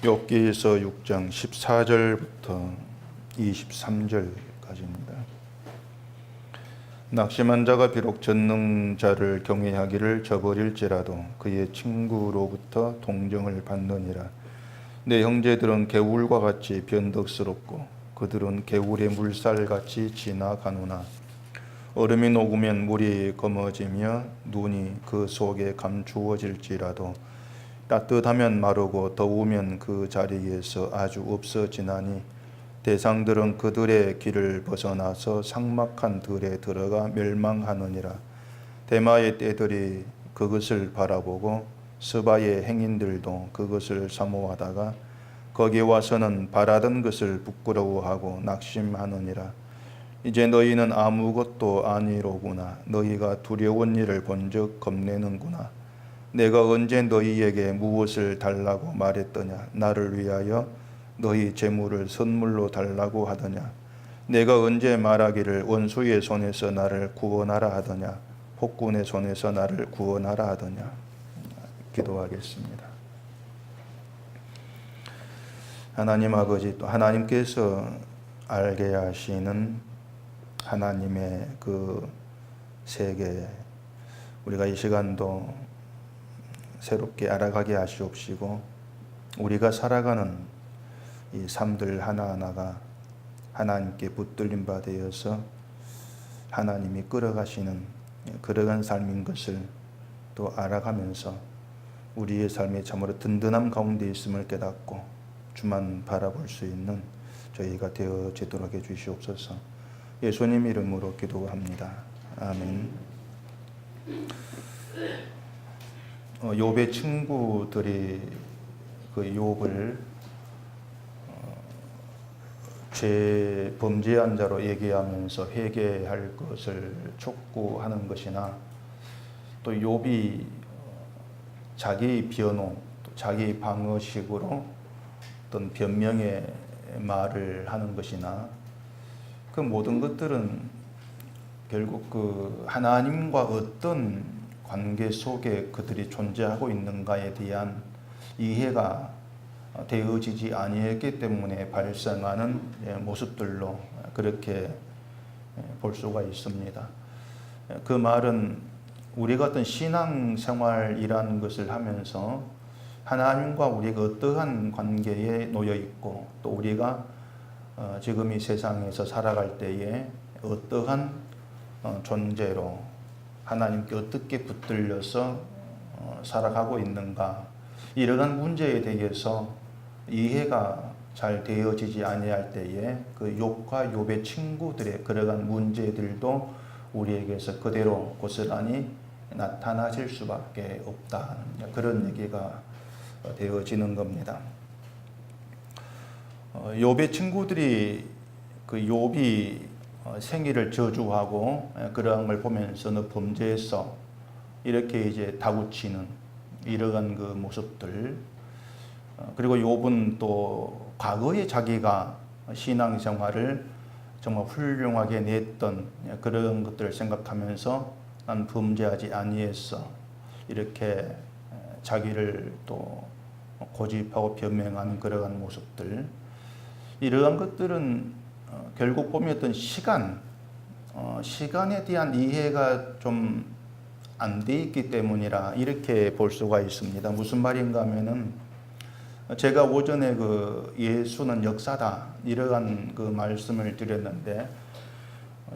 욥기서 6장 14절부터 23절까지입니다. 낙심한 자가 비록 전능자를 경외하기를 저버릴지라도 그의 친구로부터 동정을 받느니라. 내 형제들은 개울과 같이 변덕스럽고 그들은 개울의 물살같이 지나가노나 얼음이 녹으면 물이 검어지며 눈이 그 속에 감추어질지라도 따뜻하면 마르고 더우면 그 자리에서 아주 없어지나니 대상들은 그들의 길을 벗어나서 삭막한 들에 들어가 멸망하느니라. 대마의 떼들이 그것을 바라보고 스바의 행인들도 그것을 사모하다가 거기 와서는 바라던 것을 부끄러워하고 낙심하느니라. 이제 너희는 아무것도 아니로구나. 너희가 두려운 일을 본즉 겁내는구나. 내가 언제 너희에게 무엇을 달라고 말했더냐. 나를 위하여 너희 재물을 선물로 달라고 하더냐. 내가 언제 말하기를 원수의 손에서 나를 구원하라 하더냐. 폭군의 손에서 나를 구원하라 하더냐. 기도하겠습니다. 하나님 아버지, 또 하나님께서 알게 하시는 하나님의 그 세계, 우리가 이 시간도 새롭게 알아가게 하시옵시고 우리가 살아가는 이 삶들 하나하나가 하나님께 붙들림 바 되어서 하나님이 끌어가시는 그러한 삶인 것을 또 알아가면서 우리의 삶이 참으로 든든함 가운데 있음을 깨닫고 주만 바라볼 수 있는 저희가 되어지도록 해주시옵소서. 예수님 이름으로 기도합니다. 아멘. 욥의 친구들이 그 욥을 죄 범죄한 자로 얘기하면서 회개할 것을 촉구하는 것이나 또 욥이 자기 변호, 또 자기 방어식으로 어떤 변명의 말을 하는 것이나 그 모든 것들은 결국 그 하나님과 어떤 관계 속에 그들이 존재하고 있는가에 대한 이해가 되어지지 아니했기 때문에 발생하는 모습들로 그렇게 볼 수가 있습니다. 그 말은 우리가 어떤 신앙생활이라는 것을 하면서 하나님과 우리가 어떠한 관계에 놓여 있고 또 우리가 지금 이 세상에서 살아갈 때에 어떠한 존재로 하나님께 어떻게 붙들려서 살아가고 있는가, 이러한 문제에 대해서 이해가 잘 되어지지 아니할 때에 그 욥과 욥의 친구들의 그러한 문제들도 우리에게서 그대로 고스란히 나타나질 수밖에 없다, 그런 얘기가 되어지는 겁니다. 욥의 친구들이 그 욥이 생일을 저주하고 그러한 걸 보면서 너 범죄했어, 이렇게 이제 다구치는 이러한 그 모습들, 그리고 욥은 또 과거에 자기가 신앙생활을 정말 훌륭하게 냈던 그런 것들을 생각하면서 난 범죄하지 아니했어, 이렇게 자기를 또 고집하고 변명하는 그러한 모습들, 이러한 것들은 결국 보면 어떤 시간에 대한 이해가 좀 안 돼 있기 때문이라 이렇게 볼 수가 있습니다. 무슨 말인가 하면은 제가 오전에 그 예수는 역사다 이러한 그 말씀을 드렸는데,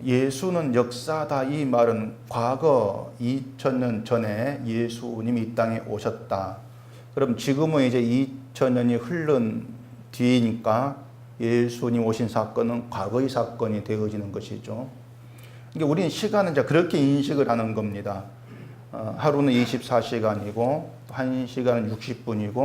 예수는 역사다 이 말은 과거 2000년 전에 예수님이 이 땅에 오셨다. 그럼 지금은 이제 2000년이 흐른 뒤니까 예수님 오신 사건은 과거의 사건이 되어지는 것이죠. 그러니까 우리는 시간은 이제 그렇게 인식을 하는 겁니다. 하루는 24시간이고 1시간은 60분이고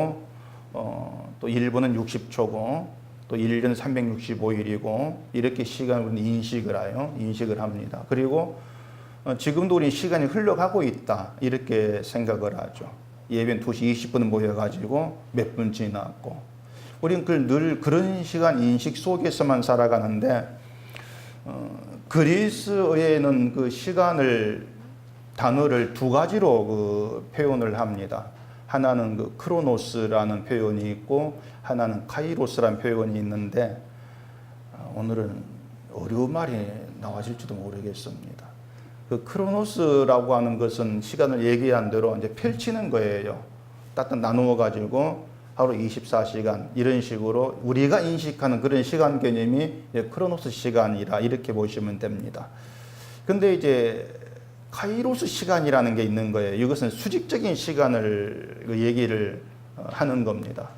또 1분은 60초고 또 1년은 365일이고 이렇게 시간을 인식을 합니다. 그리고 지금도 우리 시간이 흘러가고 있다 이렇게 생각을 하죠. 예배는 2시 20분 모여가지고 몇 분 지났고, 우리는 늘 그런 시간 인식 속에서만 살아가는데 그리스어에는 그 시간을 단어를 두 가지로 그 표현을 합니다. 하나는 그 크로노스라는 표현이 있고 하나는 카이로스라는 표현이 있는데 오늘은 어려운 말이 나와질지도 모르겠습니다. 그 크로노스라고 하는 것은 시간을 얘기한 대로 이제 펼치는 거예요. 딱 나누어 가지고 하루 24시간 이런 식으로 우리가 인식하는 그런 시간 개념이 크로노스 시간이라 이렇게 보시면 됩니다. 근데 이제 카이로스 시간이라는 게 있는 거예요. 이것은 수직적인 시간을 얘기를 하는 겁니다.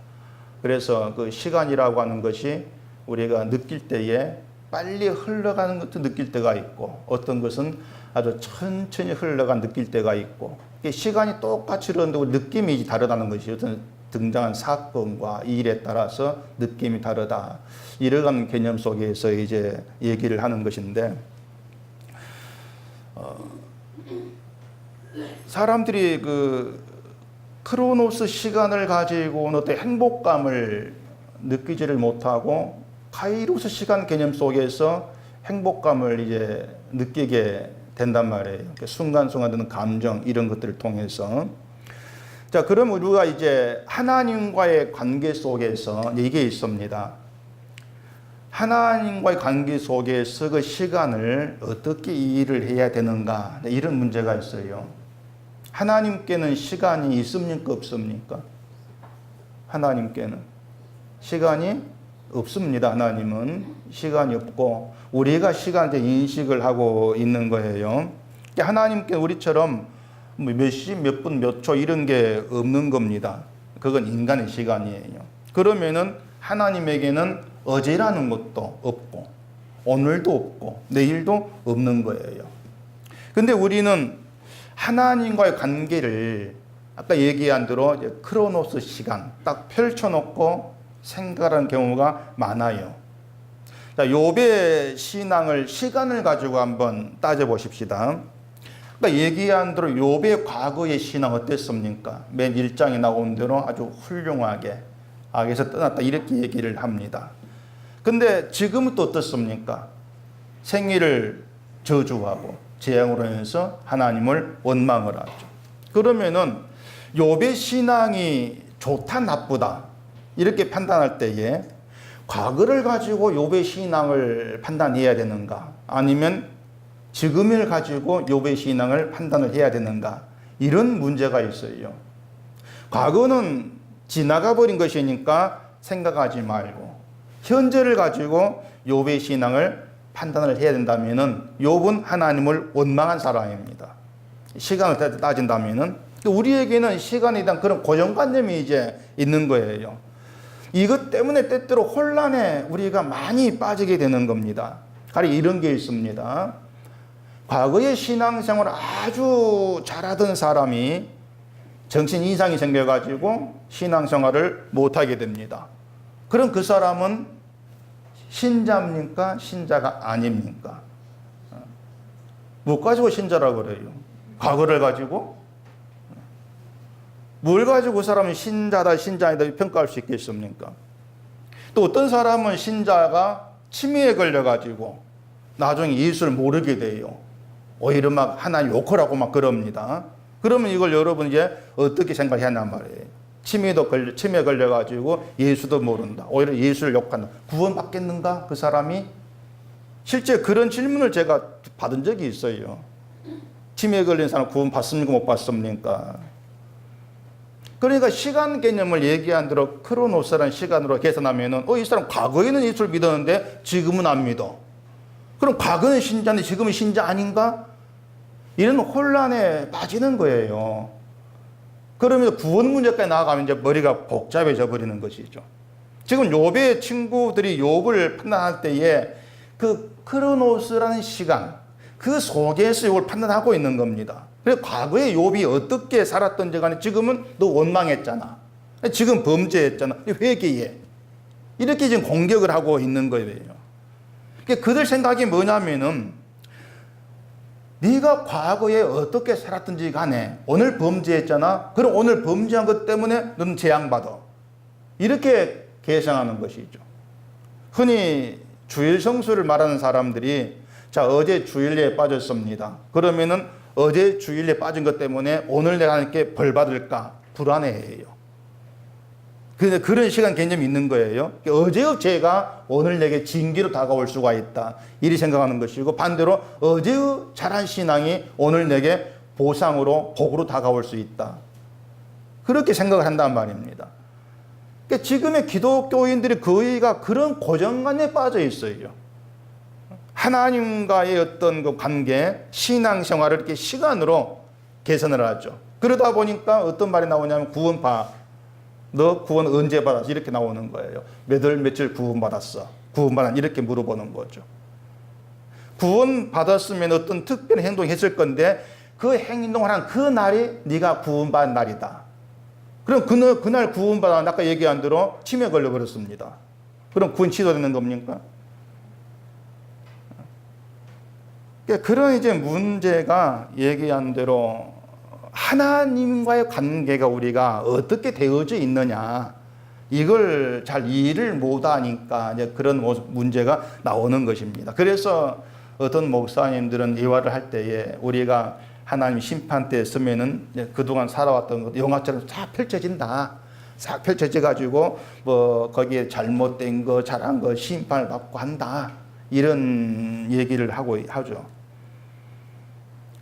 그래서 그 시간이라고 하는 것이 우리가 느낄 때에 빨리 흘러가는 것도 느낄 때가 있고 어떤 것은 아주 천천히 흘러가 느낄 때가 있고 시간이 똑같이 흐르는데 느낌이 다르다는 것이 어떤 등장한 사건과 일에 따라서 느낌이 다르다. 이러한 개념 속에서 이제 얘기를 하는 것인데 사람들이 그 크로노스 시간을 가지고 어떤 행복감을 느끼지를 못하고 카이로스 시간 개념 속에서 행복감을 이제 느끼게 된단 말이에요. 순간순간 드는 감정 이런 것들을 통해서. 자, 그럼 우리가 이제 하나님과의 관계 속에서 이게 있습니다. 하나님과의 관계 속에서 그 시간을 어떻게 이해를 해야 되는가 이런 문제가 있어요. 하나님께는 시간이 있습니까 없습니까? 하나님께는 시간이 없습니다. 하나님은 시간이 없고 우리가 시간에 인식을 하고 있는 거예요. 하나님께 우리처럼 몇 시, 몇 분, 몇 초 이런 게 없는 겁니다. 그건 인간의 시간이에요. 그러면은 하나님에게는 어제라는 것도 없고 오늘도 없고 내일도 없는 거예요. 근데 우리는 하나님과의 관계를 아까 얘기한 대로 크로노스 시간 딱 펼쳐놓고 생각하는 경우가 많아요. 자, 욥의 신앙을 시간을 가지고 한번 따져보십시다. 그러니까 얘기한 대로 욥의 과거의 신앙 어땠습니까? 맨 1장에 나온 대로 아주 훌륭하게 악에서 떠났다 이렇게 얘기를 합니다. 근데 지금은 또 어떻습니까? 생일을 저주하고 재앙으로 인해서 하나님을 원망을 하죠. 그러면은 욥의 신앙이 좋다 나쁘다 이렇게 판단할 때에 과거를 가지고 욥의 신앙을 판단해야 되는가 아니면 지금을 가지고 욥의 신앙을 판단을 해야 되는가 이런 문제가 있어요. 과거는 지나가 버린 것이니까 생각하지 말고 현재를 가지고 욥의 신앙을 판단을 해야 된다면은 욥은 하나님을 원망한 사람입니다. 시간을 따진다면은 우리에게는 시간에 대한 그런 고정관념이 이제 있는 거예요. 이것 때문에 때때로 혼란에 우리가 많이 빠지게 되는 겁니다. 가령 이런 게 있습니다. 과거의 신앙생활을 아주 잘하던 사람이 정신 이상이 생겨가지고 신앙생활을 못하게 됩니다. 그럼 그 사람은 신자입니까? 신자가 아닙니까? 뭐 가지고 신자라고 그래요? 과거를 가지고? 뭘 가지고 그 사람은 신자다, 신자이다 평가할 수 있겠습니까? 또 어떤 사람은 신자가 치매에 걸려가지고 나중에 예수를 모르게 돼요. 오히려 막 하나님 욕을 하고 막 그럽니다. 그러면 이걸 여러분 이제 어떻게 생각하냔 말이에요. 치매에 걸려가지고 예수도 모른다. 오히려 예수를 욕한다. 구원받겠는가? 그 사람이? 실제 그런 질문을 제가 받은 적이 있어요. 치매에 걸린 사람 구원 받습니까? 못 받습니까? 그러니까 시간 개념을 얘기한 대로 크로노스라는 시간으로 계산하면은 이 사람 과거에는 예수를 믿었는데 지금은 안 믿어. 그럼 과거는 신자인데 지금은 신자 아닌가? 이런 혼란에 빠지는 거예요. 그러면서 구원 문제까지 나아가면 이제 머리가 복잡해져 버리는 것이죠. 지금 욥의 친구들이 욥을 판단할 때에 그 크로노스라는 시간, 그 속에서 욥을 판단하고 있는 겁니다. 그래서 과거에 욥이 어떻게 살았던지 간에 지금은 너 원망했잖아. 지금 범죄했잖아. 회개해. 이렇게 지금 공격을 하고 있는 거예요. 그러니까 그들 생각이 뭐냐면은 네가 과거에 어떻게 살았든지 간에 오늘 범죄했잖아. 그럼 오늘 범죄한 것 때문에 너는 재앙받아. 이렇게 계산하는 것이죠. 흔히 주일 성수를 말하는 사람들이 자, 어제 주일에 빠졌습니다. 그러면은 어제 주일에 빠진 것 때문에 오늘 내가 하나님께 벌 받을까? 불안해해요. 그런 시간 개념이 있는 거예요. 어제의 죄가 오늘 내게 징계로 다가올 수가 있다. 이리 생각하는 것이고, 반대로 어제의 잘한 신앙이 오늘 내게 보상으로, 복으로 다가올 수 있다. 그렇게 생각을 한단 말입니다. 그러니까 지금의 기독교인들이 거의가 그런 고정관념에 빠져 있어요. 하나님과의 어떤 그 관계, 신앙생활을 이렇게 시간으로 개선을 하죠. 그러다 보니까 어떤 말이 나오냐면, 너 구원 언제 받았어? 이렇게 나오는 거예요. 몇 월 며칠 구원 받았어? 구원 받았 이렇게 물어보는 거죠. 구원 받았으면 어떤 특별한 행동을 했을 건데, 그 행동을 한 그 날이 네가 구원 받은 날이다. 그럼 그날 구원 받아, 아까 얘기한 대로 치매 걸려버렸습니다. 그럼 구원 취소되는 겁니까? 그런 이제 문제가 얘기한 대로 하나님과의 관계가 우리가 어떻게 되어져 있느냐, 이걸 잘 이해를 못하니까 이제 그런 문제가 나오는 것입니다. 그래서 어떤 목사님들은 예화를 할 때에 우리가 하나님 심판대에 서면은 그동안 살아왔던 것 영화처럼 싹 펼쳐진다. 싹 펼쳐져가지고 거기에 잘못된 거, 잘한 거 심판을 받고 한다. 이런 얘기를 하죠.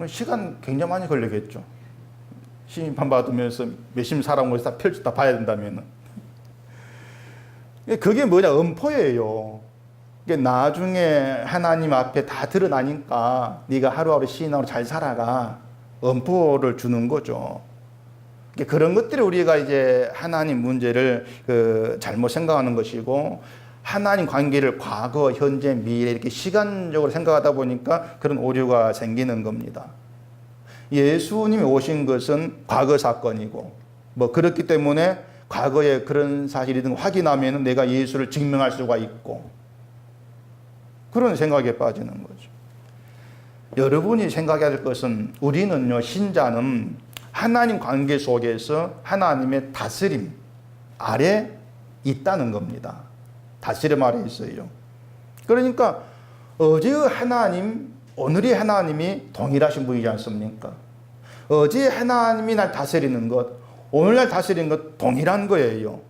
시간 굉장히 많이 걸리겠죠. 심판 받으면서 몇십 사람을 다 펼쳤다 봐야 된다면은. 그게 뭐냐, 엄포예요. 나중에 하나님 앞에 다 드러나니까 네가 하루하루 신앙으로 잘 살아가, 엄포를 주는 거죠. 그런 것들이 우리가 이제 하나님 문제를 잘못 생각하는 것이고, 하나님 관계를 과거, 현재, 미래 이렇게 시간적으로 생각하다 보니까 그런 오류가 생기는 겁니다. 예수님이 오신 것은 과거 사건이고, 그렇기 때문에 과거에 그런 사실이든 확인하면 내가 예수를 증명할 수가 있고, 그런 생각에 빠지는 거죠. 여러분이 생각해야 될 것은, 우리는요, 신자는 하나님 관계 속에서 하나님의 다스림 아래 있다는 겁니다. 다스림 아래 있어요. 그러니까 어제의 하나님, 오늘의 하나님이 동일하신 분이지 않습니까? 어제 하나님이 날 다스리는 것, 오늘날 다스리는 것 동일한 거예요.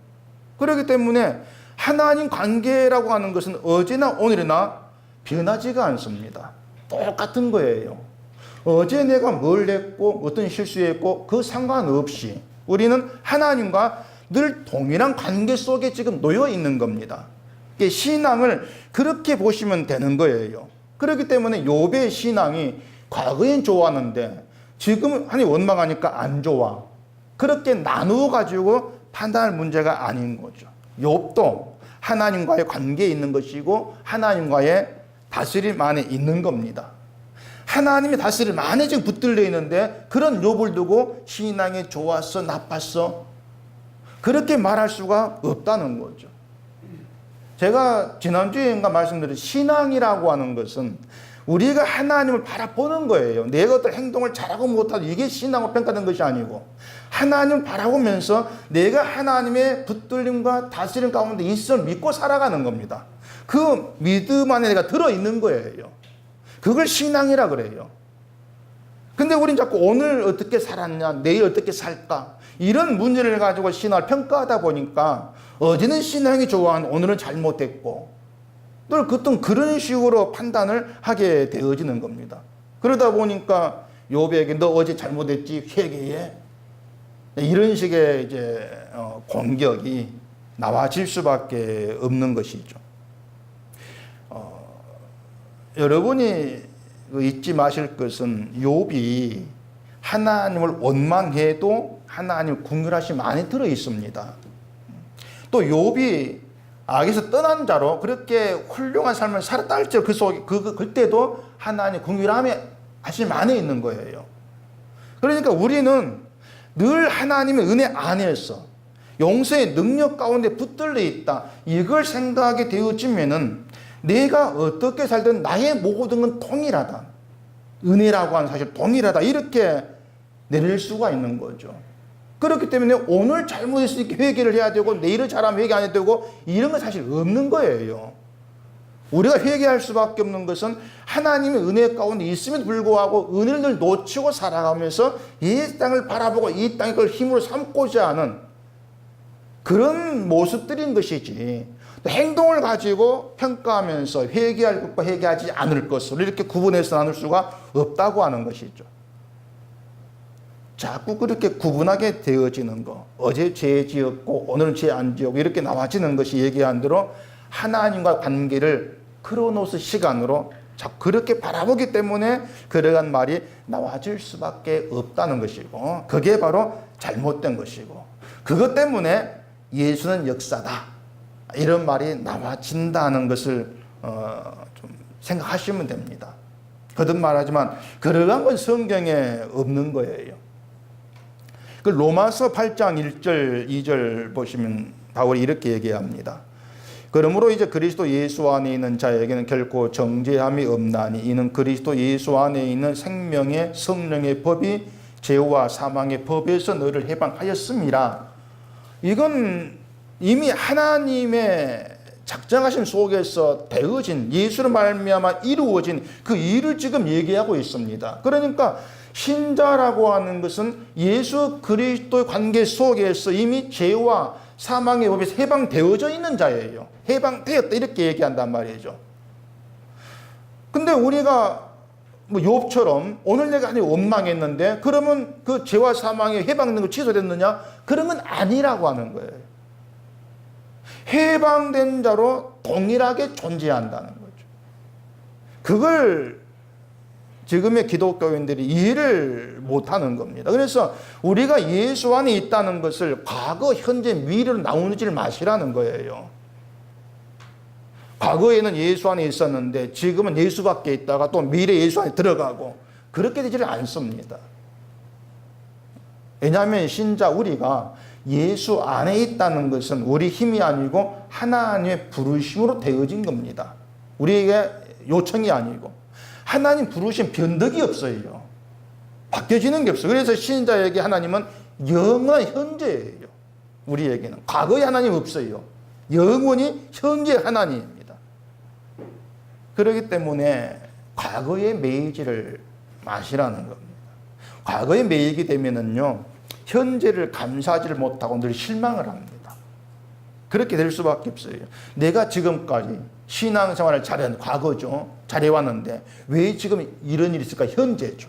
그렇기 때문에 하나님 관계라고 하는 것은 어제나 오늘이나 변하지가 않습니다. 똑같은 거예요. 어제 내가 뭘 했고 어떤 실수했고 그 상관없이 우리는 하나님과 늘 동일한 관계 속에 지금 놓여 있는 겁니다. 신앙을 그렇게 보시면 되는 거예요. 그렇기 때문에 욥의 신앙이 과거엔 좋았는데 지금 하나님 원망하니까 안 좋아. 그렇게 나누어 가지고 판단할 문제가 아닌 거죠. 욥도 하나님과의 관계에 있는 것이고 하나님과의 다스림 안에 있는 겁니다. 하나님의 다스림 안에 지금 붙들려 있는데 그런 욥을 두고 신앙이 좋았어, 나빴어, 그렇게 말할 수가 없다는 거죠. 제가 지난주에인가 말씀드린 신앙이라고 하는 것은 우리가 하나님을 바라보는 거예요. 내가 어떤 행동을 잘하고 못하고 이게 신앙으로 평가된 것이 아니고, 하나님을 바라보면서 내가 하나님의 붙들림과 다스림 가운데 있음을 믿고 살아가는 겁니다. 그 믿음 안에 내가 들어있는 거예요. 그걸 신앙이라 그래요. 근데 우린 자꾸 오늘 어떻게 살았냐, 내일 어떻게 살까, 이런 문제를 가지고 신앙을 평가하다 보니까 어제는 신앙이 좋아하는 오늘은 잘못됐고, 늘 그런 식으로 판단을 하게 되어지는 겁니다. 그러다 보니까 욥에게 너 어제 잘못했지, 회개해, 이런 식의 이제 공격이 나와질 수밖에 없는 것이죠. 여러분이 잊지 마실 것은 욥이 하나님을 원망해도 하나님 긍휼하심 안에 들어 있습니다. 또 욥이 악에서 떠난 자로 그렇게 훌륭한 삶을 살았다 할지라도 그때도 하나님 긍휼하심 안에 있는 거예요. 그러니까 우리는 늘 하나님의 은혜 안에서 용서의 능력 가운데 붙들려 있다, 이걸 생각하게 되어지면은 내가 어떻게 살든 나의 모든 건 동일하다, 은혜라고 하는 사실 동일하다, 이렇게 내릴 수가 있는 거죠. 그렇기 때문에 오늘 잘못했으니까 회개를 해야 되고 내일은 잘하면 회개 안 해도 되고 이런 건 사실 없는 거예요. 우리가 회개할 수밖에 없는 것은 하나님의 은혜 가운데 있음에도 불구하고 은혜를 늘 놓치고 살아가면서 이 땅을 바라보고 이 땅의 걸 힘으로 삼고자 하는 그런 모습들인 것이지, 또 행동을 가지고 평가하면서 회개할 것과 회개하지 않을 것으로 이렇게 구분해서 나눌 수가 없다고 하는 것이죠. 자꾸 그렇게 구분하게 되어지는 거, 어제 죄 지었고 오늘은 죄 안 지었고 이렇게 나와지는 것이 얘기한 대로 하나님과 관계를 크로노스 시간으로 자꾸 그렇게 바라보기 때문에 그러한 말이 나와질 수밖에 없다는 것이고, 그게 바로 잘못된 것이고, 그것 때문에 예수는 역사다 이런 말이 나와진다는 것을 좀 생각하시면 됩니다. 거듭 말하지만 그러한 건 성경에 없는 거예요. 그 로마서 8장 1절 2절 보시면 바울이 이렇게 얘기합니다. 그러므로 이제 그리스도 예수 안에 있는 자에게는 결코 정죄함이 없나니 이는 그리스도 예수 안에 있는 생명의 성령의 법이 죄와 사망의 법에서 너를 해방하였음이라. 이건 이미 하나님의 작정하신 속에서 되어진, 예수로 말미암아 이루어진 그 일을 지금 얘기하고 있습니다. 그러니까 신자라고 하는 것은 예수 그리스도의 관계 속에서 이미 죄와 사망의 법에서 해방되어져 있는 자예요. 해방되었다 이렇게 얘기한단 말이죠. 근데 우리가 뭐 욥처럼 오늘 내가 하나님 원망했는데 그러면 그 죄와 사망의 해방된 거 취소됐느냐? 그런 건 아니라고 하는 거예요. 해방된 자로 동일하게 존재한다는 거죠. 그걸 지금의 기독교인들이 이해를 못하는 겁니다. 그래서 우리가 예수 안에 있다는 것을 과거, 현재, 미래로 나누지 마시라는 거예요. 과거에는 예수 안에 있었는데 지금은 예수 밖에 있다가 또 미래 예수 안에 들어가고 그렇게 되지를 않습니다. 왜냐하면 신자 우리가 예수 안에 있다는 것은 우리 힘이 아니고 하나님의 부르심으로 되어진 겁니다. 우리에게 요청이 아니고. 하나님 부르심 변덕이 없어요. 바뀌어지는 게 없어요. 그래서 신자에게 하나님은 영원한 현재예요. 우리에게는. 과거의 하나님 없어요. 영원히 현재 하나님입니다. 그렇기 때문에 과거에 매이지를 마시라는 겁니다. 과거에 매이게 되면은요, 현재를 감사하지를 못하고 늘 실망을 합니다. 그렇게 될 수밖에 없어요. 내가 지금까지 신앙생활을 잘했는데, 과거죠. 잘해왔는데 왜 지금 이런 일이 있을까? 현재죠.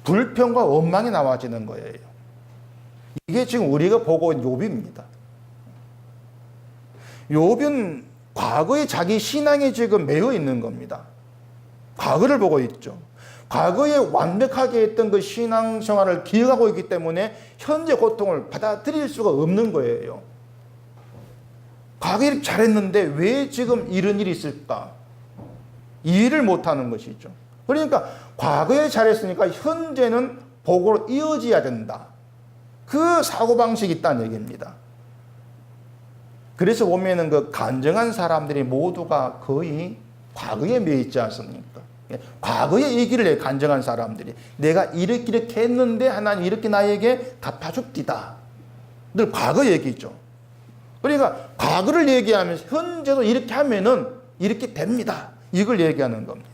불평과 원망이 나와지는 거예요. 이게 지금 우리가 보고 있는 욥입니다. 욥은 과거에 자기 신앙에 지금 매여 있는 겁니다. 과거를 보고 있죠. 과거에 완벽하게 했던 그 신앙생활을 기억하고 있기 때문에 현재 고통을 받아들일 수가 없는 거예요. 과거에 잘했는데 왜 지금 이런 일이 있을까? 이해를 못하는 것이죠. 그러니까 과거에 잘했으니까 현재는 복으로 이어져야 된다. 그 사고방식이 있다는 얘기입니다. 그래서 보면은 그 간증한 사람들이 모두가 거의 과거에 매여 있지 않습니까? 과거의 얘기를 해, 간증한 사람들이. 내가 이렇게 했는데 하나님 이렇게 나에게 갚아줍디다. 늘 과거 얘기죠. 그러니까 과거를 얘기하면서 현재도 이렇게 하면은 이렇게 됩니다. 이걸 얘기하는 겁니다.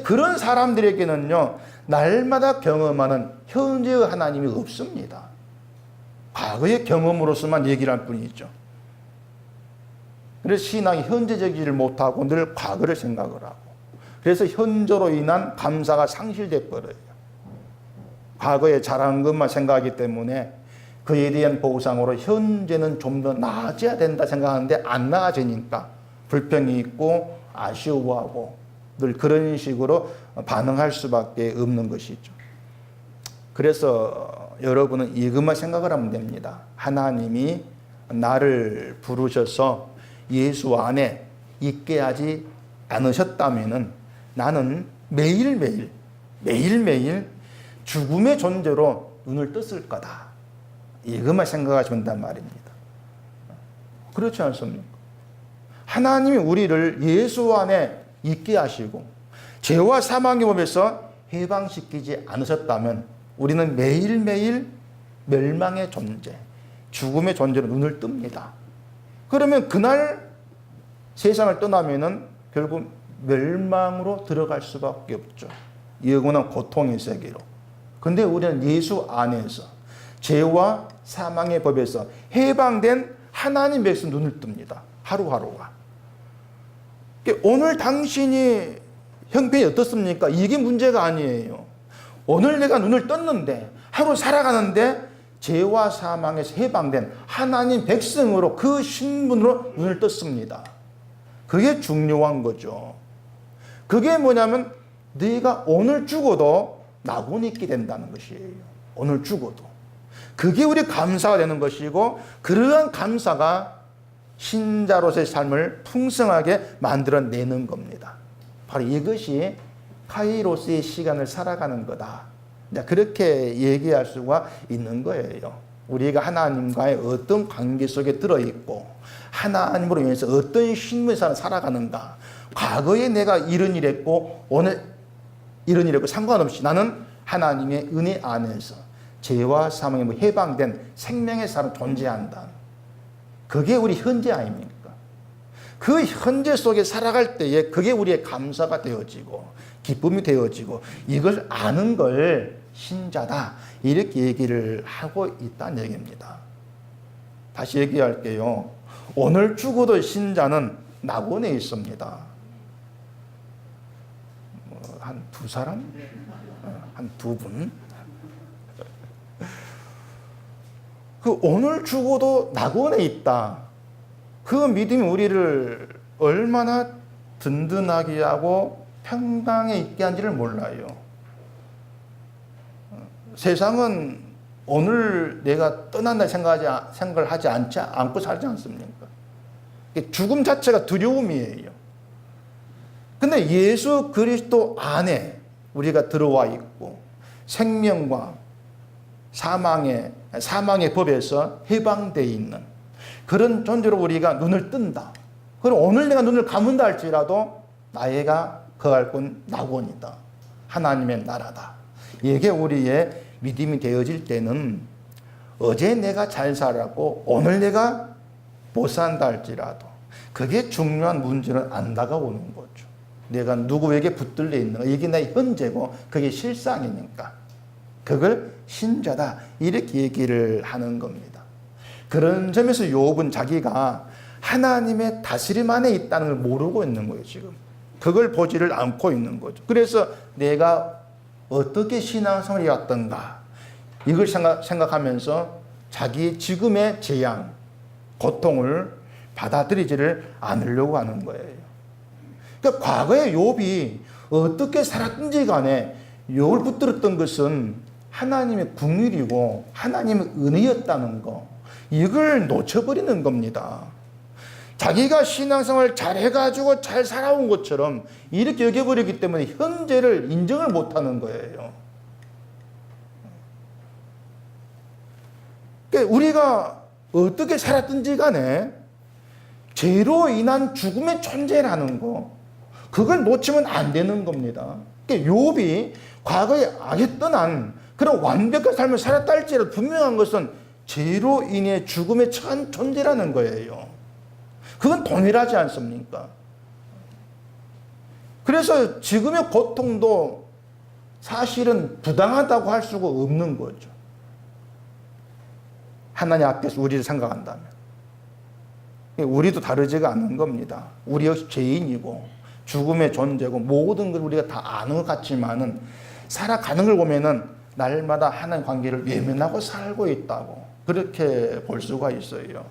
그런 사람들에게는요, 날마다 경험하는 현재의 하나님이 없습니다. 과거의 경험으로서만 얘기를 할 뿐이죠. 그래서 신앙이 현재적이지를 못하고 늘 과거를 생각을 하고, 그래서 현재로 인한 감사가 상실돼 버려요. 과거에 잘한 것만 생각하기 때문에 그에 대한 보상으로 현재는 좀 더 나아져야 된다 생각하는데 안 나아지니까 불평이 있고 아쉬워하고 늘 그런 식으로 반응할 수밖에 없는 것이죠. 그래서 여러분은 이것만 생각을 하면 됩니다. 하나님이 나를 부르셔서 예수 안에 있게 하지 않으셨다면은 나는 매일매일 죽음의 존재로 눈을 떴을 거다. 이것만 생각하시면 된단 말입니다. 그렇지 않습니까? 하나님이 우리를 예수 안에 있게 하시고 죄와 사망의 법에서 해방시키지 않으셨다면 우리는 매일매일 멸망의 존재, 죽음의 존재로 눈을 뜹니다. 그러면 그날 세상을 떠나면은 결국 멸망으로 들어갈 수밖에 없죠. 영원한 고통의 세계로. 근데 우리는 예수 안에서 죄와 사망의 법에서 해방된 하나님 백성 눈을 뜹니다. 하루하루가. 오늘 당신이 형편이 어떻습니까? 이게 문제가 아니에요. 오늘 내가 눈을 떴는데, 하루 살아가는데 죄와 사망에서 해방된 하나님 백성으로, 그 신분으로 눈을 떴습니다. 그게 중요한 거죠. 그게 뭐냐면 네가 오늘 죽어도 낙원이 있게 된다는 것이에요. 오늘 죽어도. 그게 우리 감사가 되는 것이고, 그러한 감사가 신자로서의 삶을 풍성하게 만들어내는 겁니다. 바로 이것이 카이로스의 시간을 살아가는 거다. 그렇게 얘기할 수가 있는 거예요. 우리가 하나님과의 어떤 관계 속에 들어있고 하나님으로 인해서 어떤 신분에서 살아가는가. 과거에 내가 이런 일 했고 오늘 이런 일 했고 상관없이 나는 하나님의 은혜 안에서 죄와 사망에 해방된 생명의 사람 존재한다. 그게 우리 현재 아닙니까? 그 현재 속에 살아갈 때에 그게 우리의 감사가 되어지고 기쁨이 되어지고 이걸 아는 걸 신자다. 이렇게 얘기를 하고 있다는 얘기입니다. 다시 얘기할게요. 오늘 죽어도 신자는 낙원에 있습니다. 한 두 사람? 한 두 분? 그 오늘 죽어도 낙원에 있다. 그 믿음이 우리를 얼마나 든든하게 하고 평강에 있게 한지를 몰라요. 세상은 오늘 내가 떠난다 생각을 하지 않고 살지 않습니까? 죽음 자체가 두려움이에요. 근데 예수 그리스도 안에 우리가 들어와 있고 생명과 사망의 법에서 해방되어 있는 그런 존재로 우리가 눈을 뜬다. 그럼 오늘 내가 눈을 감은다 할지라도 나이가 거할 곳 낙원이다. 하나님의 나라다. 이게 우리의 믿음이 되어질 때는 어제 내가 잘 살았고 오늘 내가 못 산다 할지라도 그게 중요한 문제는 안 다가오는 거죠. 내가 누구에게 붙들려 있는가. 이게 내 현재고 그게 실상이니까. 그걸 신자다. 이렇게 얘기를 하는 겁니다. 그런 점에서 욥은 자기가 하나님의 다스림 안에 있다는 걸 모르고 있는 거예요, 지금. 그걸 보지를 않고 있는 거죠. 그래서 내가 어떻게 신앙생활이 왔던가 이걸 생각하면서 자기 지금의 재앙, 고통을 받아들이지를 않으려고 하는 거예요. 그러니까 과거에 욥이 어떻게 살았든지 간에 욥을 붙들었던 것은 하나님의 긍휼이고 하나님의 은혜였다는 거, 이걸 놓쳐버리는 겁니다. 자기가 신앙생활을 잘 해가지고 잘 살아온 것처럼 이렇게 여겨버리기 때문에 현재를 인정을 못하는 거예요. 그러니까 우리가 어떻게 살았든지 간에 죄로 인한 죽음의 존재라는 거, 그걸 놓치면 안 되는 겁니다. 그러니까 욥이 과거에 악에 떠난 그런 완벽한 삶을 살았다 할지라도 분명한 것은 죄로 인해 죽음에 처한 존재라는 거예요. 그건 동일하지 않습니까? 그래서 지금의 고통도 사실은 부당하다고 할 수가 없는 거죠. 하나님 앞에서 우리를 생각한다면. 우리도 다르지가 않은 겁니다. 우리 역시 죄인이고 죽음의 존재고 모든 걸 우리가 다 아는 것 같지만은 살아가는 걸 보면은 날마다 하나님 관계를 외면하고 살고 있다고 그렇게 볼 수가 있어요.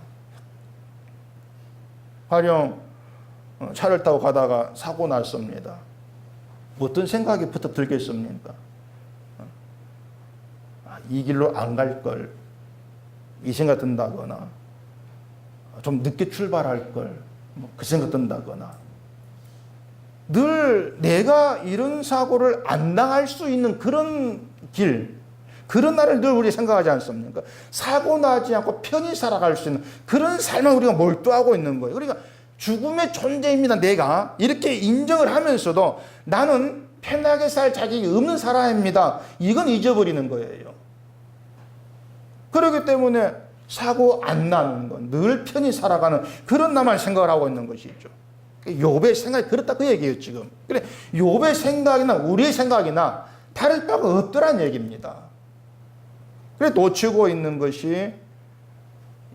가령 차를 타고 가다가 사고 났습니다. 어떤 생각이 부터 들겠습니까? 이 길로 안 갈 걸, 이 생각 든다거나 좀 늦게 출발할 걸, 그 생각 든다거나 늘 내가 이런 사고를 안 당할 수 있는 그런 길, 그런 날을 늘 우리 생각하지 않습니까? 사고 나지 않고 편히 살아갈 수 있는 그런 삶을 우리가 몰두하고 있는 거예요. 그러니까 죽음의 존재입니다. 내가 이렇게 인정을 하면서도 나는 편하게 살 자격이 없는 사람입니다. 이건 잊어버리는 거예요. 그렇기 때문에 사고 안 나는 건 늘 편히 살아가는 그런 나만 생각을 하고 있는 것이죠. 욥의 생각이 그렇다 그 얘기예요 지금. 그래 욥의 생각이나 우리의 생각이나 다를 바가 없더란 얘기입니다. 그래 놓치고 있는 것이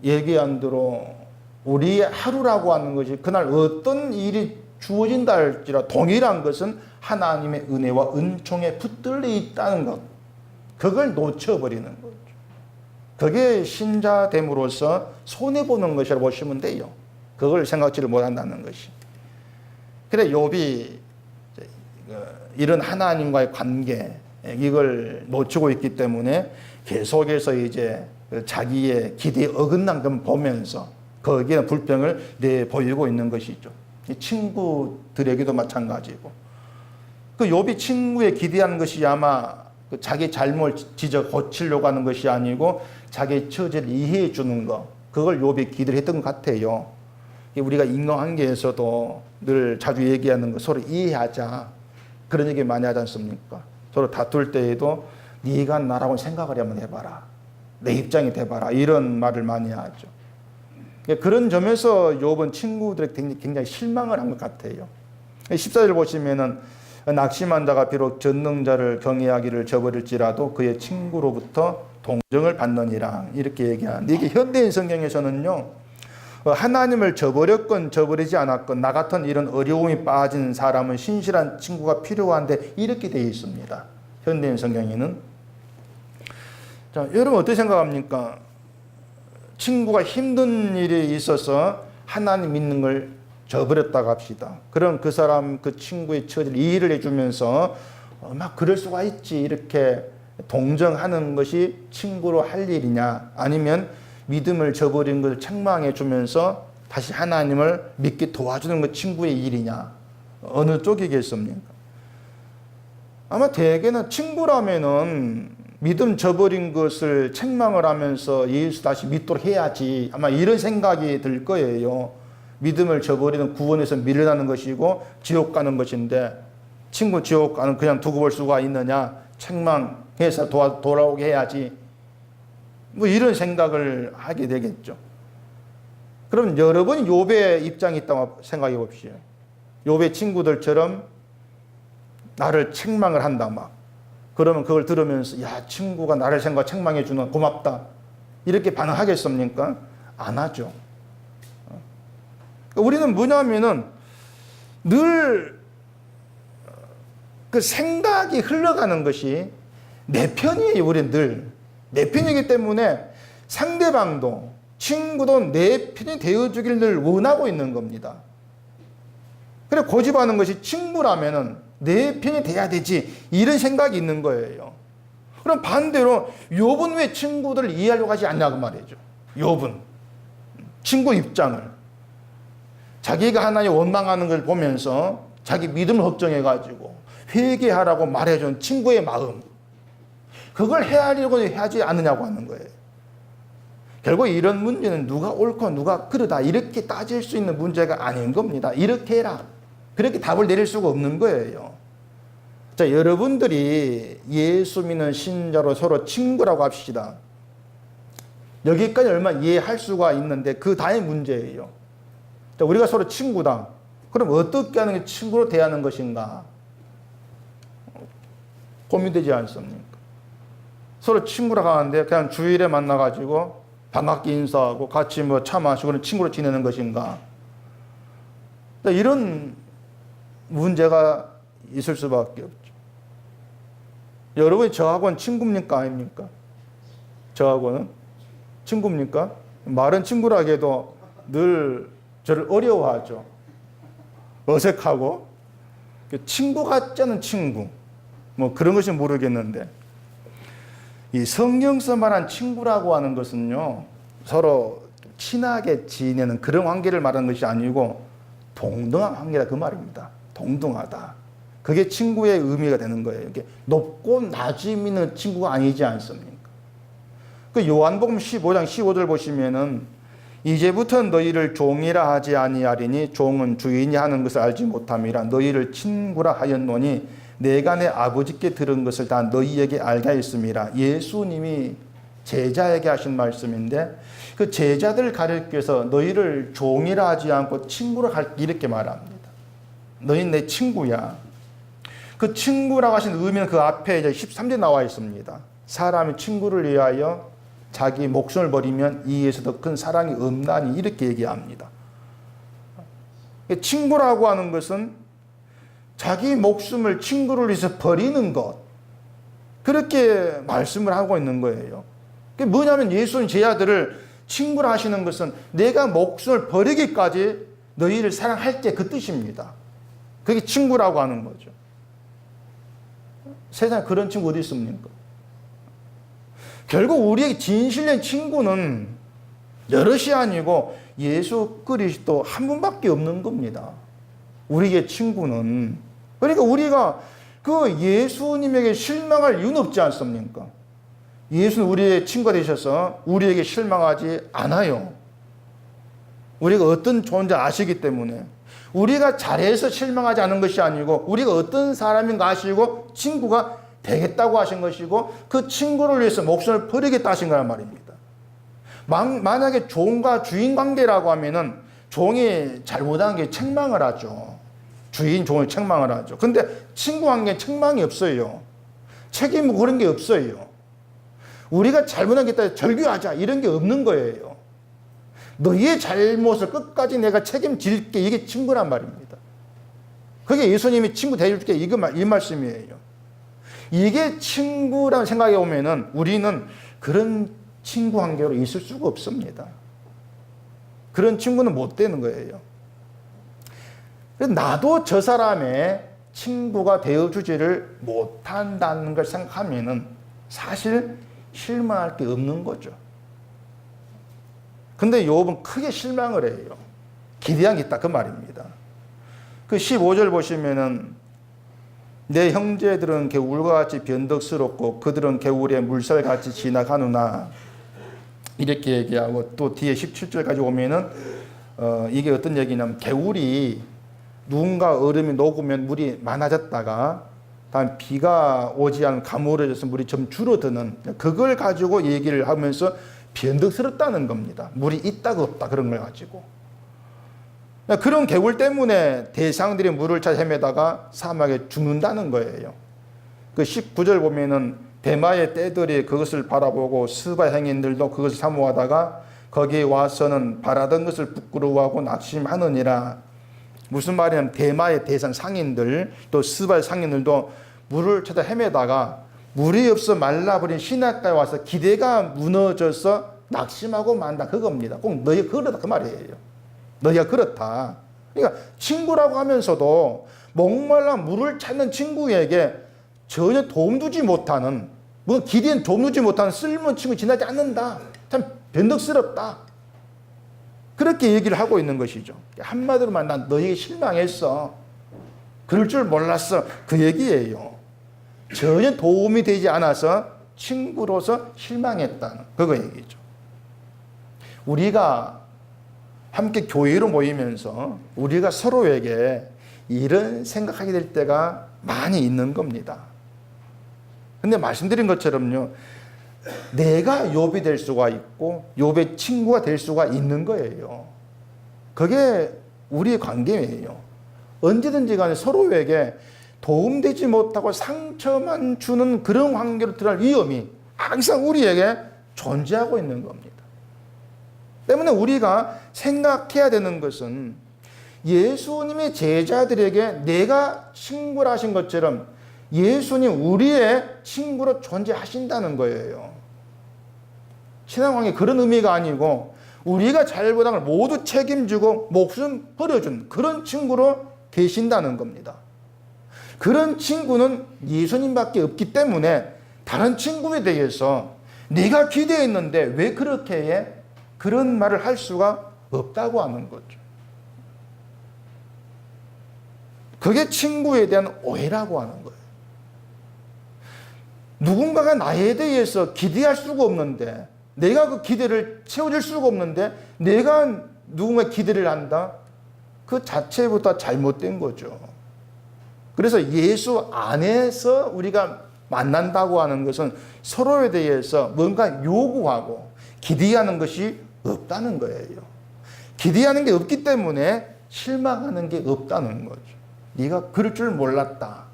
얘기한 대로 우리의 하루라고 하는 것이 그날 어떤 일이 주어진다 할지라 동일한 것은 하나님의 은혜와 은총에 붙들려 있다는 것. 그걸 놓쳐버리는 거죠. 그게 신자됨으로써 손해보는 것이라고 보시면 돼요. 그걸 생각지를 못한다는 것이. 그래 욥이 이런 하나님과의 관계 이걸 놓치고 있기 때문에 계속해서 이제 자기의 기대에 어긋난 걸 보면서 거기에 불평을 내보이고 있는 것이죠. 친구들에게도 마찬가지고 그 욥이 친구에 기대하는 것이 아마 자기 잘못 지적 고치려고 하는 것이 아니고 자기 처지를 이해해 주는 것 그걸 욥이 기대를 했던 것 같아요. 우리가 인간관계에서도 늘 자주 얘기하는 거 서로 이해하자 그런 얘기 많이 하지 않습니까? 서로 다툴 때에도 네가 나라고 생각을 한번 해봐라. 내 입장이 돼봐라. 이런 말을 많이 하죠. 그런 점에서 욥은 친구들에게 굉장히 실망을 한 것 같아요. 14절 보시면은 낙심한 자가 비록 전능자를 경외하기를 저버릴지라도 그의 친구로부터 동정을 받느니라 이렇게 얘기하는데 이게 현대인 성경에서는요 하나님을 저버렸건 저버리지 않았건 나 같은 이런 어려움이 빠진 사람은 신실한 친구가 필요한데 이렇게 되어 있습니다. 현대인 성경에는. 자, 여러분 어떻게 생각합니까? 친구가 힘든 일이 있어서 하나님 믿는 걸 저버렸다고 합시다. 그럼 그 사람 그 친구의 처지를 이해를 해주면서 막 그럴 수가 있지 이렇게 동정하는 것이 친구로 할 일이냐 아니면 믿음을 저버린 것을 책망해 주면서 다시 하나님을 믿게 도와주는 것 친구의 일이냐 어느 쪽이겠습니까? 아마 대개는 친구라면은 믿음 저버린 것을 책망을 하면서 예수 다시 믿도록 해야지 아마 이런 생각이 들 거예요. 믿음을 저버리는 구원에서 밀려나는 것이고 지옥 가는 것인데 친구 지옥 가는 그냥 두고 볼 수가 있느냐 책망해서 돌아오게 해야지 뭐 이런 생각을 하게 되겠죠. 그럼 여러분이 욥의 입장이 있다고 생각해 봅시다. 욥의 친구들처럼 나를 책망을 한다 막 그러면 그걸 들으면서 야 친구가 나를 생각 책망해 주는 고맙다 이렇게 반응하겠습니까? 안 하죠. 우리는 뭐냐면은 늘 그 생각이 흘러가는 것이 내 편이에요. 우리는 늘 내 편이기 때문에 상대방도 친구도 내 편이 되어주길 늘 원하고 있는 겁니다. 그래 고집하는 것이 친구라면은 내 편이 돼야 되지 이런 생각이 있는 거예요. 그럼 반대로 욥은 왜 친구들을 이해하려고 하지 않냐고 말이죠. 욥은 친구 입장을 자기가 하나님 원망하는 걸 보면서 자기 믿음을 걱정해가지고 회개하라고 말해준 친구의 마음 그걸 헤아리려고 하지 않느냐고 하는 거예요. 결국 이런 문제는 누가 옳고 누가 그르다 이렇게 따질 수 있는 문제가 아닌 겁니다. 이렇게 해라 그렇게 답을 내릴 수가 없는 거예요. 자, 여러분들이 예수 믿는 신자로 서로 친구라고 합시다. 여기까지 얼마나 이해할 수가 있는데 그 다음의 문제예요. 자, 우리가 서로 친구다. 그럼 어떻게 하는 게 친구로 대하는 것인가? 고민되지 않습니까? 서로 친구라고 하는데 그냥 주일에 만나가지고 반갑게 인사하고 같이 뭐 차 마시고 친구로 지내는 것인가? 이런 문제가 있을 수밖에 없죠. 여러분이 저하고는 친구입니까? 아닙니까? 저하고는 친구입니까? 말은 친구라 해도 늘 저를 어려워하죠. 어색하고 친구 같지 않은 친구 뭐 그런 것이 모르겠는데 이 성경서 말한 친구라고 하는 것은요 서로 친하게 지내는 그런 관계를 말하는 것이 아니고 동등한 관계다 그 말입니다. 동등하다. 그게 친구의 의미가 되는 거예요. 이게 높고 낮음 있는 친구가 아니지 않습니까? 그 요한복음 15장 15절 보시면은 이제부터 너희를 종이라 하지 아니하리니 종은 주인이 하는 것을 알지 못함이라 너희를 친구라 하였노니 내가 내 아버지께 들은 것을 다 너희에게 알게 하였음이라. 예수님이 제자에게 하신 말씀인데 그 제자들 가르쳐 위해서 너희를 종이라 하지 않고 친구라 할 이렇게 말합니다. 너희는 내 친구야. 그 친구라고 하신 의미는 그 앞에 이제 13절 나와 있습니다. 사람이 친구를 위하여 자기 목숨을 버리면 이에서 더 큰 사랑이 없나니, 이렇게 얘기합니다. 친구라고 하는 것은 자기 목숨을 친구를 위해서 버리는 것, 그렇게 말씀을 하고 있는 거예요. 그게 뭐냐면 예수는 제 아들을 친구라 하시는 것은 내가 목숨을 버리기까지 너희를 사랑할게, 그 뜻입니다. 그게 친구라고 하는 거죠. 세상에 그런 친구 어디 있습니까? 결국 우리에게 진실된 친구는 여럿이 아니고 예수 그리스도 한 분밖에 없는 겁니다. 우리의 친구는. 그러니까 우리가 그 예수님에게 실망할 이유는 없지 않습니까? 예수는 우리의 친구가 되셔서 우리에게 실망하지 않아요. 우리가 어떤 존재 아시기 때문에. 우리가 잘해서 실망하지 않은 것이 아니고 우리가 어떤 사람인가 아시고 친구가 되겠다고 하신 것이고 그 친구를 위해서 목숨을 버리겠다 하신 거란 말입니다. 만약에 종과 주인 관계라고 하면은 종이 잘못한 게 책망을 하죠. 주인 종을 책망을 하죠. 근데 친구 관계는 책망이 없어요. 책임 그런 게 없어요. 우리가 잘못한 게 있다 절규하자 이런 게 없는 거예요. 너희의 잘못을 끝까지 내가 책임질게, 이게 친구란 말입니다. 그게 예수님이 친구 대줄게, 이 말씀이에요. 이게 친구라는 생각에 오면은 우리는 그런 친구 관계로 있을 수가 없습니다. 그런 친구는 못 되는 거예요. 나도 저 사람의 친구가 되어주지를 못한다는 걸 생각하면은 사실 실망할 게 없는 거죠. 근데 욥은 크게 실망을 해요. 기대한 게 있다, 그 말입니다. 그 15절 보시면은 내 형제들은 개울과 같이 변덕스럽고 그들은 개울에 물살같이 지나가누나, 이렇게 얘기하고 또 뒤에 17절까지 오면은 이게 어떤 얘기냐면 개울이 누군가 얼음이 녹으면 물이 많아졌다가 다음 비가 오지 않으면 가물어져서 물이 좀 줄어드는, 그걸 가지고 얘기를 하면서 변덕스럽다는 겁니다. 물이 있다가 없다, 그런 걸 가지고. 그런 개울 때문에 대상들이 물을 찾아 헤매다가 사막에 죽는다는 거예요. 그 19절 보면은 대마의 떼들이 그것을 바라보고 스바 행인들도 그것을 사모하다가 거기에 와서는 바라던 것을 부끄러워하고 낙심하느니라. 무슨 말이냐면 대마의 대상 상인들 또 스바의 상인들도 물을 찾아 헤매다가 물이 없어 말라버린 시냇가에 와서 기대가 무너져서 낙심하고 만다, 그겁니다. 꼭 너희가 그렇다, 그 말이에요. 너희가 그렇다. 그러니까 친구라고 하면서도 목말라 물을 찾는 친구에게 전혀 도움 주지 못하는, 뭐 기대엔 도움 주지 못하는 쓸모없는 친구 지나지 않는다. 참 변덕스럽다. 그렇게 얘기를 하고 있는 것이죠. 한마디로만 난 너희에게 실망했어. 그럴 줄 몰랐어. 그 얘기예요. 전혀 도움이 되지 않아서 친구로서 실망했다는 그거 얘기죠. 우리가 함께 교회로 모이면서 우리가 서로에게 이런 생각하게 될 때가 많이 있는 겁니다. 근데 말씀드린 것처럼요, 내가 욥이 될 수가 있고 욥의 친구가 될 수가 있는 거예요. 그게 우리의 관계예요. 언제든지 간에 서로에게 도움되지 못하고 상처만 주는 그런 관계로 들어갈 위험이 항상 우리에게 존재하고 있는 겁니다. 때문에 우리가 생각해야 되는 것은 예수님의 제자들에게 내가 친구라 하신 것처럼 예수님 우리의 친구로 존재하신다는 거예요. 신앙관계 그런 의미가 아니고 우리가 잘못한 걸 모두 책임지고 목숨 버려준 그런 친구로 계신다는 겁니다. 그런 친구는 예수님밖에 없기 때문에 다른 친구에 대해서 네가 기대했는데 왜 그렇게 해? 그런 말을 할 수가 없다고 하는 거죠. 그게 친구에 대한 오해라고 하는 거예요. 누군가가 나에 대해서 기대할 수가 없는데, 내가 그 기대를 채워줄 수가 없는데 내가 누군가 기대를 한다? 그 자체부터 잘못된 거죠. 그래서 예수 안에서 우리가 만난다고 하는 것은 서로에 대해서 뭔가 요구하고 기대하는 것이 없다는 거예요. 기대하는 게 없기 때문에 실망하는 게 없다는 거죠. 네가 그럴 줄 몰랐다.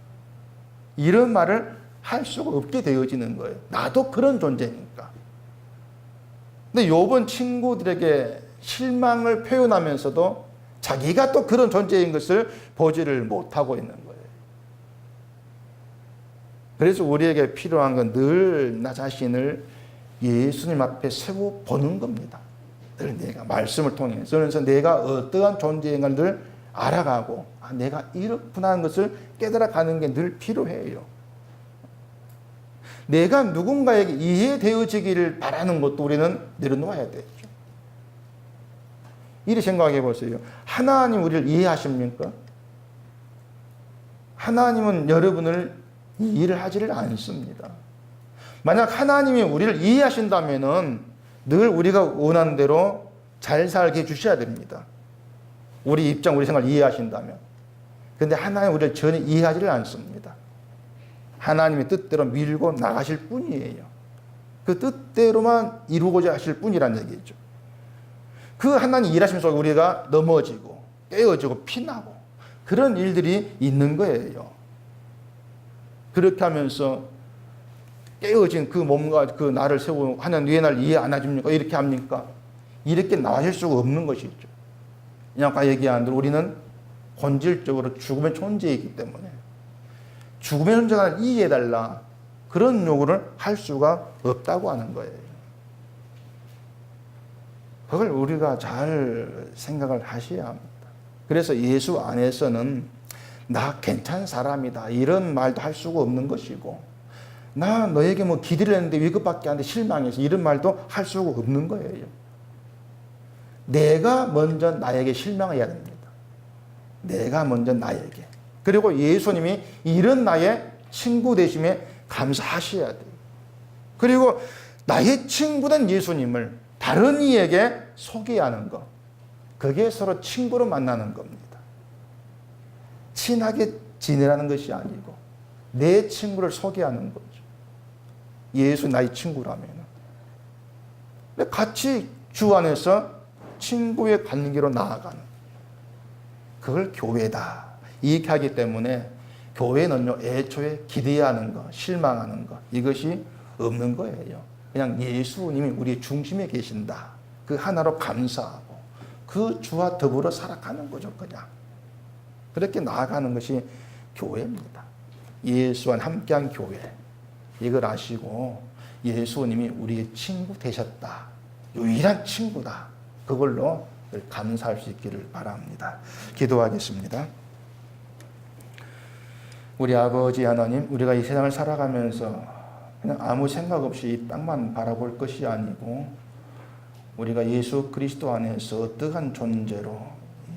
이런 말을 할 수가 없게 되어지는 거예요. 나도 그런 존재니까. 근데 욥은 친구들에게 실망을 표현하면서도 자기가 또 그런 존재인 것을 보지를 못하고 있는 거예요. 그래서 우리에게 필요한 건 늘 나 자신을 예수님 앞에 세워 보는 겁니다. 늘 내가 말씀을 통해서 그래서 내가 어떠한 존재인가를 늘 알아가고 내가 이렇구나 하는 것을 깨달아가는 게 늘 필요해요. 내가 누군가에게 이해되어지기를 바라는 것도 우리는 내려놓아야 되죠. 이리 생각해 보세요. 하나님 우리를 이해하십니까? 하나님은 여러분을 이해를 하지를 않습니다. 만약 하나님이 우리를 이해하신다면은 늘 우리가 원하는 대로 잘 살게 해주셔야 됩니다. 우리 입장, 우리 생각을 이해하신다면. 근데 하나님 우리를 전혀 이해하지를 않습니다. 하나님의 뜻대로 밀고 나가실 뿐이에요. 그 뜻대로만 이루고자 하실 뿐이라는 얘기죠. 그 하나님 일하심 속에 우리가 넘어지고 깨어지고 피나고 그런 일들이 있는 거예요. 그렇게 하면서 깨어진 그 몸과 그 나를 세우고 하나님 왜 나를 이해 안 해줍니까? 이렇게 합니까? 이렇게 나와줄 수가 없는 것이죠. 그냥 아까 얘기한 대로 우리는 본질적으로 죽음의 존재이기 때문에 죽음의 존재가 이해해달라 그런 요구를 할 수가 없다고 하는 거예요. 그걸 우리가 잘 생각을 하셔야 합니다. 그래서 예수 안에서는 나 괜찮은 사람이다 이런 말도 할 수가 없는 것이고 나 너에게 뭐 기대를 했는데 위급밖에 안 돼 실망해서 이런 말도 할 수가 없는 거예요. 내가 먼저 나에게 실망해야 됩니다. 내가 먼저 나에게. 그리고 예수님이 이런 나의 친구 되심에 감사하셔야 돼요. 그리고 나의 친구된 예수님을 다른 이에게 소개하는 것. 그게 서로 친구로 만나는 겁니다. 친하게 지내라는 것이 아니고 내 친구를 소개하는 거죠. 예수 나의 친구라면. 같이 주 안에서 친구의 관계로 나아가는. 그걸 교회다. 이렇게 하기 때문에 교회는요, 애초에 기대하는 것, 실망하는 것, 이것이 없는 거예요. 그냥 예수님이 우리의 중심에 계신다. 그 하나로 감사하고, 그 주와 더불어 살아가는 거죠, 그냥. 그렇게 나아가는 것이 교회입니다. 예수와 함께한 교회. 이걸 아시고, 예수님이 우리의 친구 되셨다. 유일한 친구다. 그걸로 감사할 수 있기를 바랍니다. 기도하겠습니다. 우리 아버지 하나님, 우리가 이 세상을 살아가면서 그냥 아무 생각 없이 이 땅만 바라볼 것이 아니고 우리가 예수 그리스도 안에서 어떠한 존재로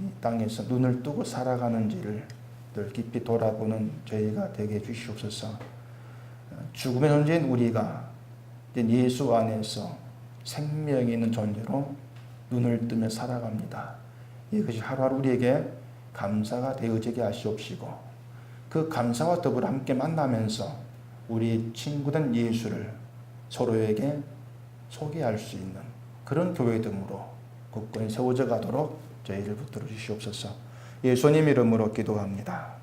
이 땅에서 눈을 뜨고 살아가는지를 늘 깊이 돌아보는 저희가 되게 해주시옵소서. 죽음의 존재인 우리가 예수 안에서 생명이 있는 존재로 눈을 뜨며 살아갑니다. 이것이 하루하루 우리에게 감사가 되어지게 하시옵시고 그 감사와 더불어 함께 만나면서 우리 친구된 예수를 서로에게 소개할 수 있는 그런 교회됨으로 굳건히 세워져 가도록 저희를 붙들어 주시옵소서. 예수님 이름으로 기도합니다.